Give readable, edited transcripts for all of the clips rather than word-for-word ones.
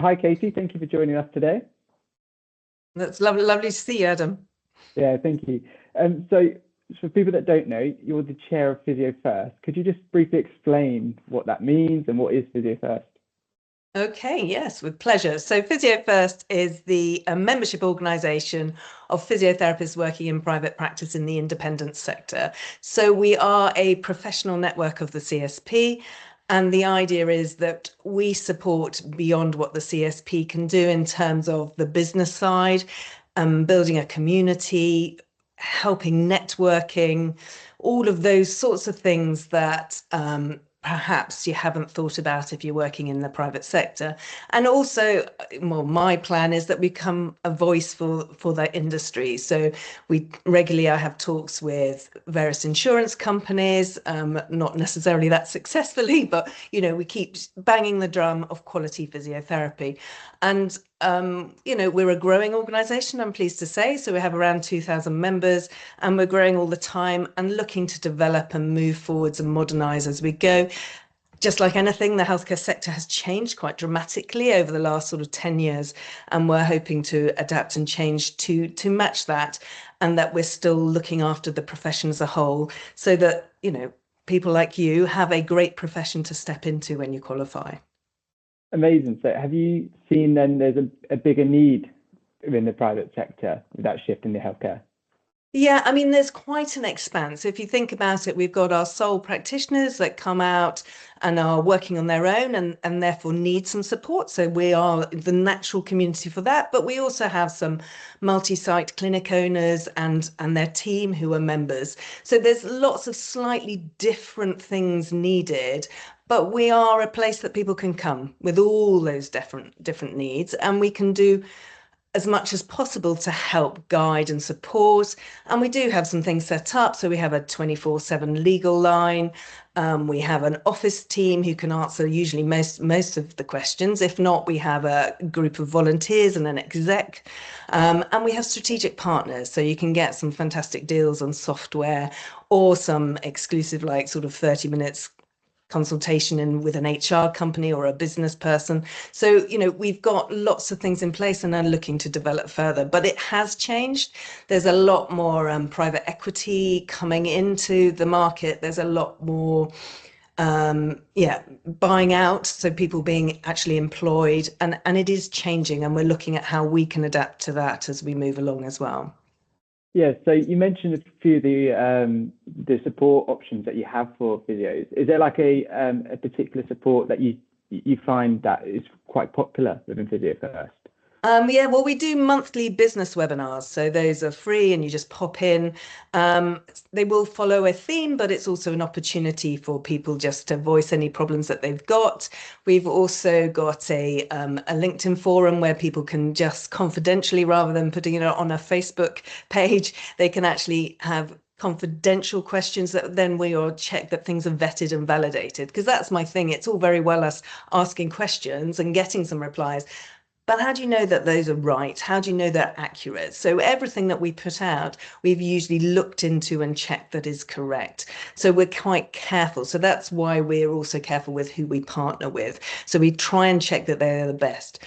Hi, Katie. Thank you for joining us today. That's lovely, lovely to see you, Adam. Yeah, thank you. So for people that don't know, you're the chair of Physio First. Could you just briefly explain what that means and what is Physio First? Okay, yes, with pleasure. So Physio First is the membership organisation of physiotherapists working in private practice in the independent sector. So we are a professional network of the CSP. And the idea is that we support beyond what the CSP can do in terms of the business side, building a community, helping networking, all of those sorts of things that perhaps you haven't thought about if you're working in the private sector. And also, well, my plan is that we become a voice for that industry. So I have talks with various insurance companies, not necessarily that successfully, but we keep banging the drum of quality physiotherapy. And we're a growing organisation, I'm pleased to say. So we have around 2,000 members, and we're growing all the time and looking to develop and move forwards and modernise as we go. Just like anything, the healthcare sector has changed quite dramatically over the last sort of 10 years, and we're hoping to adapt and change to match that, and that we're still looking after the profession as a whole, so that people like you have a great profession to step into when you qualify. Amazing. So have you seen then there's a bigger need within the private sector with that shift in the healthcare? Yeah, I mean, there's quite an expanse. If you think about it, we've got our sole practitioners that come out and are working on their own and therefore need some support. So we are the natural community for that. But we also have some multi-site clinic owners and their team who are members. So there's lots of slightly different things needed. But we are a place that people can come with all those different needs, and we can do as much as possible to help guide and support. And we do have some things set up. So we have a 24/7 legal line. We have an office team who can answer usually most of the questions. If not, we have a group of volunteers and an exec. And we have strategic partners. So you can get some fantastic deals on software or some exclusive, like sort of 30 minutes consultation in with an HR company or a business person. So, we've got lots of things in place and are looking to develop further, but it has changed. There's a lot more private equity coming into the market. There's a lot more buying out, so people being actually employed, and it is changing, and we're looking at how we can adapt to that as we move along as well. Yeah, so you mentioned a few of the support options that you have for physios. Is there like a particular support that you find that is quite popular within Physio First? Well, we do monthly business webinars. So those are free and you just pop in. They will follow a theme, but it's also an opportunity for people just to voice any problems that they've got. We've also got a LinkedIn forum where people can just confidentially, rather than putting it on a Facebook page, they can actually have confidential questions that then we all check that things are vetted and validated. Because that's my thing. It's all very well us asking questions and getting some replies. But how do you know that those are right? How do you know they're accurate? So everything that we put out, we've usually looked into and checked that is correct. So we're quite careful. So that's why we're also careful with who we partner with. So we try and check that they're the best.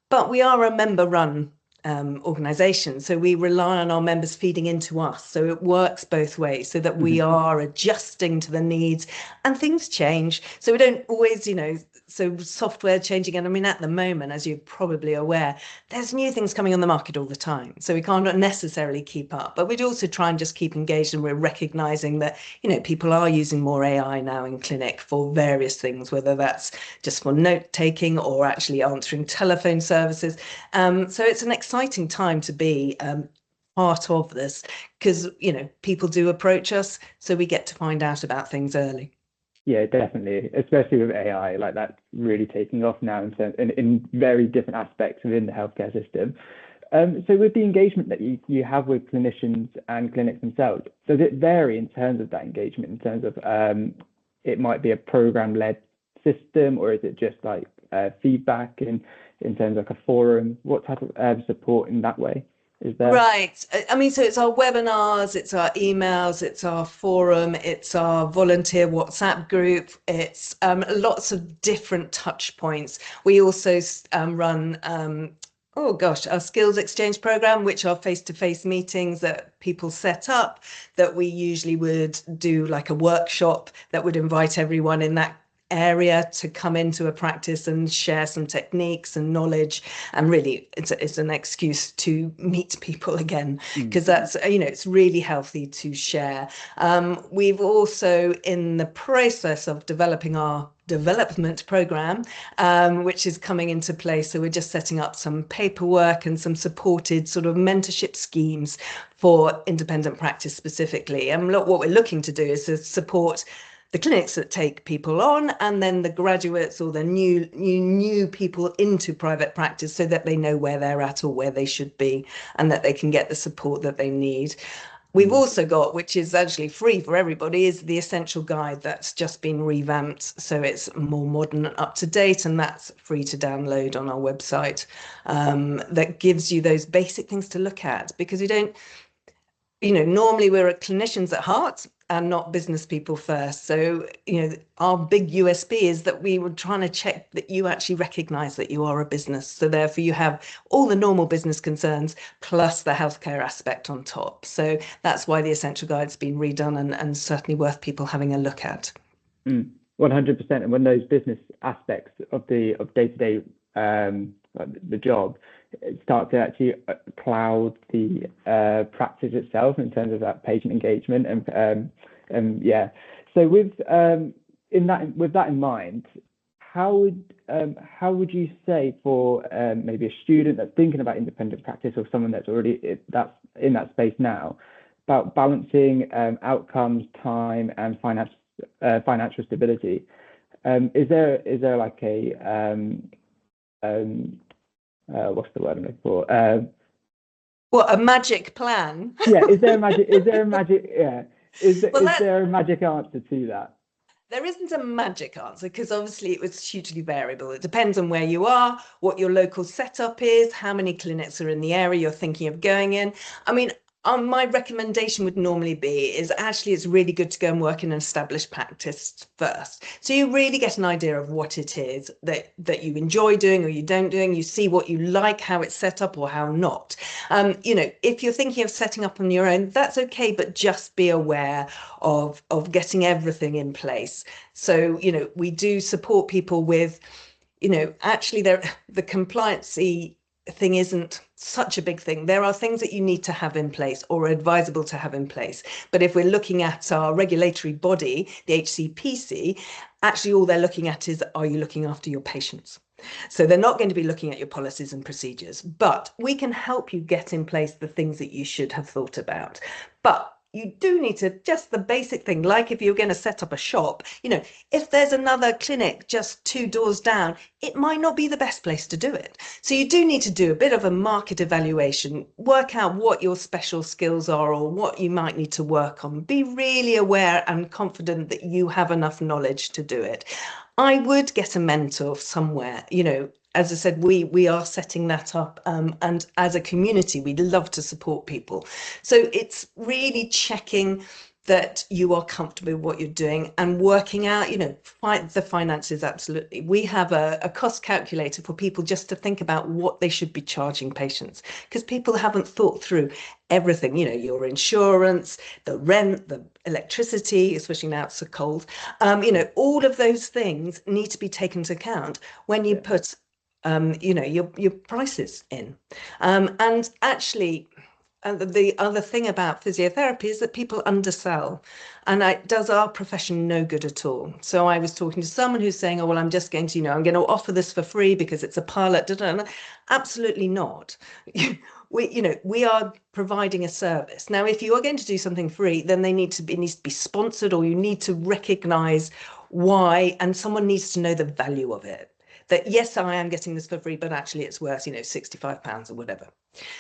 But we are a member-run organisation, so we rely on our members feeding into us. So it works both ways, so that we are adjusting to the needs, and things change. So we don't always, so software changing. And I mean, at the moment, as you're probably aware, there's new things coming on the market all the time. So we can't necessarily keep up, but we'd also try and just keep engaged. And we're recognising that, people are using more AI now in clinic for various things, whether that's just for note taking or actually answering telephone services. So it's an exciting time to be part of this, because, people do approach us, so we get to find out about things early. Yeah, definitely, especially with AI, like that's really taking off now in very different aspects within the healthcare system. So with the engagement that you have with clinicians and clinics themselves, does it vary in terms of that engagement, in terms of it might be a program-led system, or is it just like feedback in terms of like a forum? What type of support in that way? Is there? Right. I mean, so it's our webinars, it's our emails, it's our forum, it's our volunteer WhatsApp group, it's lots of different touch points. We also run, oh gosh, our skills exchange program, which are face-to-face meetings that people set up, that we usually would do like a workshop that would invite everyone in that area to come into a practice and share some techniques and knowledge, and really it's an excuse to meet people again, because that's, you know, it's really healthy to share. We've also in the process of developing our development program, which is coming into place, so we're just setting up some paperwork and some supported sort of mentorship schemes for independent practice specifically. And what we're looking to do is to support the clinics that take people on, and then the graduates or the new people into private practice, so that they know where they're at or where they should be, and that they can get the support that they need. We've also got, which is actually free for everybody, is the Essential Guide that's just been revamped. So it's more modern and up to date, and that's free to download on our website. That gives you those basic things to look at, because we don't, you know, normally we're clinicians at heart and not business people first. So, you know, our big USP is that we were trying to check that you actually recognize that you are a business. So therefore you have all the normal business concerns plus the healthcare aspect on top. So that's why the Essential Guide's been redone, and certainly worth people having a look at. 100%. And when those business aspects of day-to-day the job start to actually cloud the practice itself in terms of that patient engagement, and yeah. So with that in mind, how would you say for maybe a student that's thinking about independent practice, or someone that's already that's in that space now, about balancing outcomes, time, and financial stability? Is there like a what's the word I'm looking for? What, a magic plan? Yeah, is there a magic? Yeah, is there a magic answer to that? There isn't a magic answer, because obviously it was hugely variable. It depends on where you are, what your local setup is, how many clinics are in the area you're thinking of going in. I mean, my recommendation would normally be is actually it's really good to go and work in an established practice first. So you really get an idea of what it is that you enjoy doing or you don't doing. You see what you like, how it's set up or how not. You know, if you're thinking of setting up on your own, that's okay, but just be aware of getting everything in place. So, you know, we do support people with, you know, actually the compliancy thing isn't such a big thing. There are things that you need to have in place or are advisable to have in place. But if we're looking at our regulatory body, the HCPC, actually all they're looking at is, are you looking after your patients? So they're not going to be looking at your policies and procedures, but we can help you get in place the things that you should have thought about. But you do need to, just the basic thing, like if you're going to set up a shop, you know, if there's another clinic just 2 doors down, it might not be the best place to do it. So you do need to do a bit of a market evaluation, work out what your special skills are or what you might need to work on. Be really aware and confident that you have enough knowledge to do it. I would get a mentor somewhere, you know. As I said, we are setting that up, and as a community, we'd love to support people. So it's really checking that you are comfortable with what you're doing and working out, you know, the finances. Absolutely. We have a cost calculator for people just to think about what they should be charging patients, because people haven't thought through everything, you know, your insurance, the rent, the electricity, especially now it's so cold. You know, all of those things need to be taken into account when you put you know, your prices in. And actually, the other thing about physiotherapy is that people undersell, and it does our profession no good at all. So I was talking to someone who's saying, oh, well, I'm just going to, you know, I'm going to offer this for free because it's a pilot. Absolutely not. We are providing a service. Now, if you are going to do something free, then it needs to be sponsored, or you need to recognize why, and someone needs to know the value of it. That yes, I am getting this for free, but actually it's worth, you know, £65 or whatever.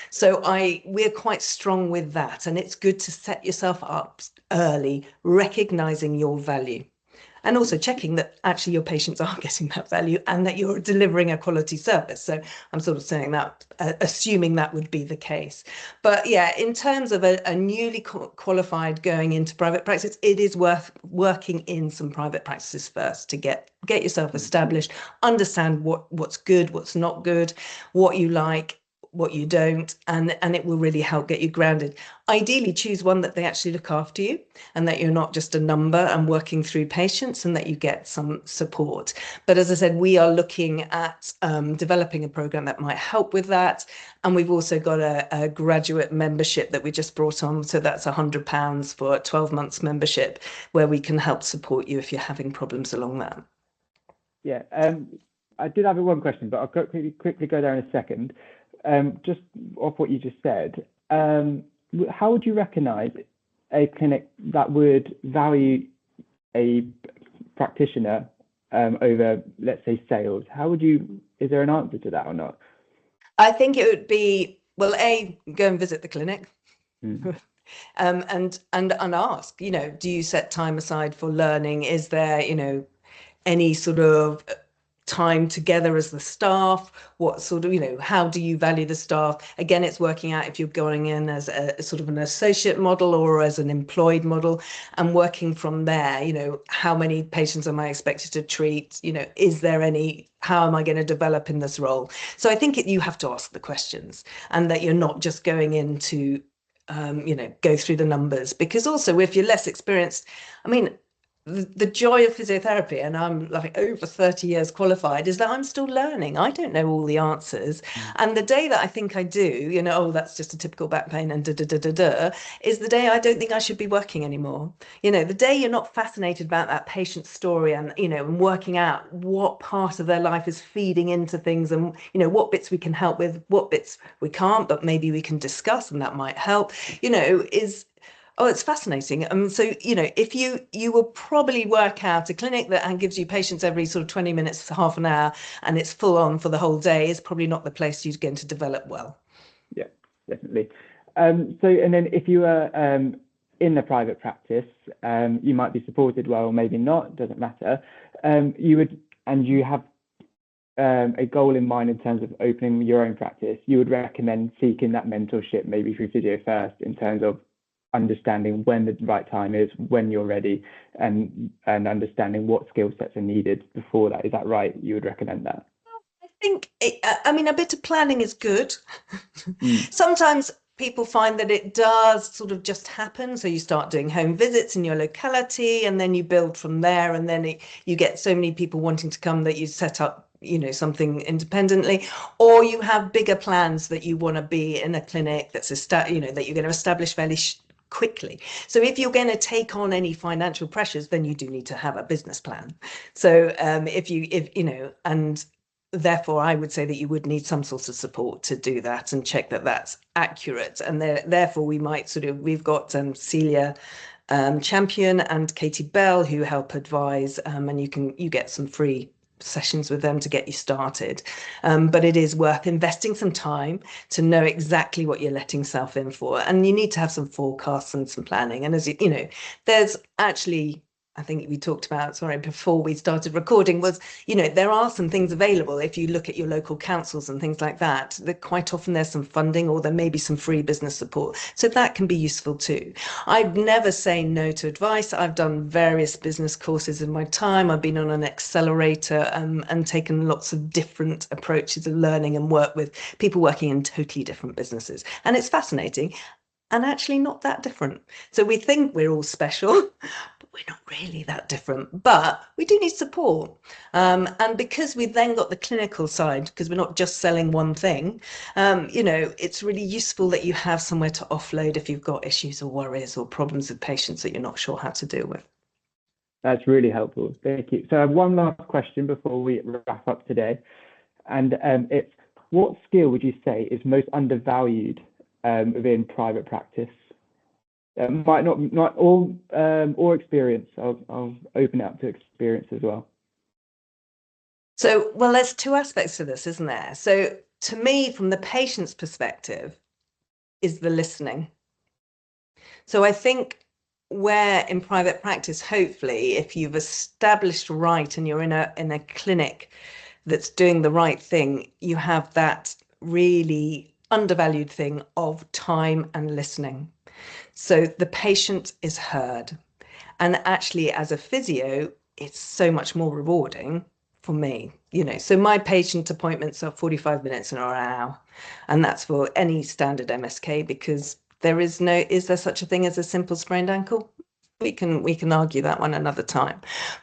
So we're quite strong with that, and it's good to set yourself up early, recognizing your value. and also checking that actually your patients are getting that value and that you're delivering a quality service. So I'm sort of saying that, assuming that would be the case. But yeah, in terms of a newly qualified going into private practice, it is worth working in some private practices first to get yourself established, understand what's good, what's not good, what you like, what you don't, and it will really help get you grounded. Ideally, choose one that they actually look after you and that you're not just a number and working through patients, and that you get some support. But as I said, we are looking at developing a program that might help with that. And we've also got a graduate membership that we just brought on. So that's £100 for a 12 months membership, where we can help support you if you're having problems along that. Yeah, I did have one question, but I'll quickly go there in a second. Just off what you just said, how would you recognise a clinic that would value a practitioner over, let's say, sales? Is there an answer to that or not? I think it would be, well, go and visit the clinic. And ask, do you set time aside for learning? Is there, any sort of time together as the staff? What sort of, how do you value the staff? Again, it's working out if you're going in as a sort of an associate model or as an employed model, and working from there, how many patients am I expected to treat? How am I going to develop in this role? So I think you have to ask the questions, and that you're not just going in to go through the numbers. Because also, if you're less experienced, I mean, the joy of physiotherapy, and I'm like over 30 years qualified, is that I'm still learning. I don't know all the answers. And the day that I think I do, that's just a typical back pain and is the day I don't think I should be working anymore. The day you're not fascinated about that patient's story and, and working out what part of their life is feeding into things, and, what bits we can help with, what bits we can't, but maybe we can discuss and that might help, it's fascinating. So, if you will probably work out a clinic that gives you patients every sort of 20 minutes, half an hour, and it's full on for the whole day, is probably not the place you're going to develop well. Yeah, definitely. And then if you are in the private practice, you might be supported well, or maybe not, doesn't matter. You have a goal in mind in terms of opening your own practice. You would recommend seeking that mentorship, maybe through Physio First, in terms of understanding when the right time is, when you're ready, and understanding what skill sets are needed before that. Is that right? You would recommend that? I think, a bit of planning is good. Sometimes people find that it does sort of just happen. So you start doing home visits in your locality, and then you build from there. And then you get so many people wanting to come that you set up, something independently, or you have bigger plans that you want to be in a clinic that you're going to establish fairly quickly. So if you're going to take on any financial pressures, then you do need to have a business plan. So and therefore I would say that you would need some sort of support to do that and check that that's accurate. And therefore we've got Celia Champion and Katie Bell, who help advise, and you get some free sessions with them to get you started. But it is worth investing some time to know exactly what you're letting yourself in for. And you need to have some forecasts and some planning. And as there's actually, I think we talked about, before we started recording, was, there are some things available. If you look at your local councils and things like that, quite often there's some funding, or there may be some free business support. So that can be useful too. I'd never say no to advice. I've done various business courses in my time. I've been on an accelerator and taken lots of different approaches of learning and work with people working in totally different businesses. And it's fascinating, and actually not that different. So we think we're all special, but we're not really that different. But we do need support. And because we've then got the clinical side, because we're not just selling one thing, it's really useful that you have somewhere to offload if you've got issues or worries or problems with patients that you're not sure how to deal with. That's really helpful. Thank you. So I have one last question before we wrap up today. And it's, what skill would you say is most undervalued within private practice? Might not all or experience. I'll open it up to experience as well. So, well, there's two aspects to this, isn't there? So to me, from the patient's perspective, is the listening. So I think where in private practice, hopefully, if you've established right and you're in a clinic that's doing the right thing, you have that really undervalued thing of time and listening. So the patient is heard. And actually, as a physio, it's so much more rewarding for me, So my patient appointments are 45 minutes or an hour, and that's for any standard MSK, because is there such a thing as a simple sprained ankle? We can argue that one another time.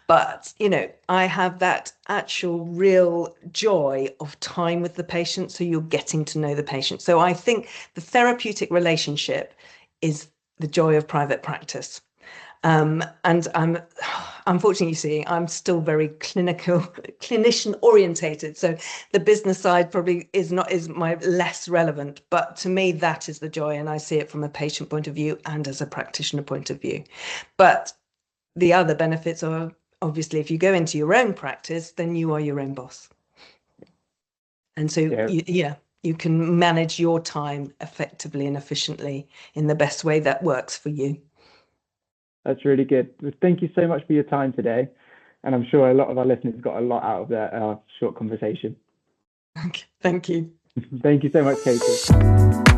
But, I have that actual real joy of time with the patient. So you're getting to know the patient. So I think the therapeutic relationship is the joy of private practice. And I'm unfortunately, you see, I'm still very clinician orientated. So the business side probably is my less relevant, but to me, that is the joy. And I see it from a patient point of view and as a practitioner point of view. But the other benefits are obviously, if you go into your own practice, then you are your own boss. And so, you can manage your time effectively and efficiently in the best way that works for you. That's really good. Thank you so much for your time today. And I'm sure a lot of our listeners got a lot out of that short conversation. Okay, thank you. Thank you so much, Katie.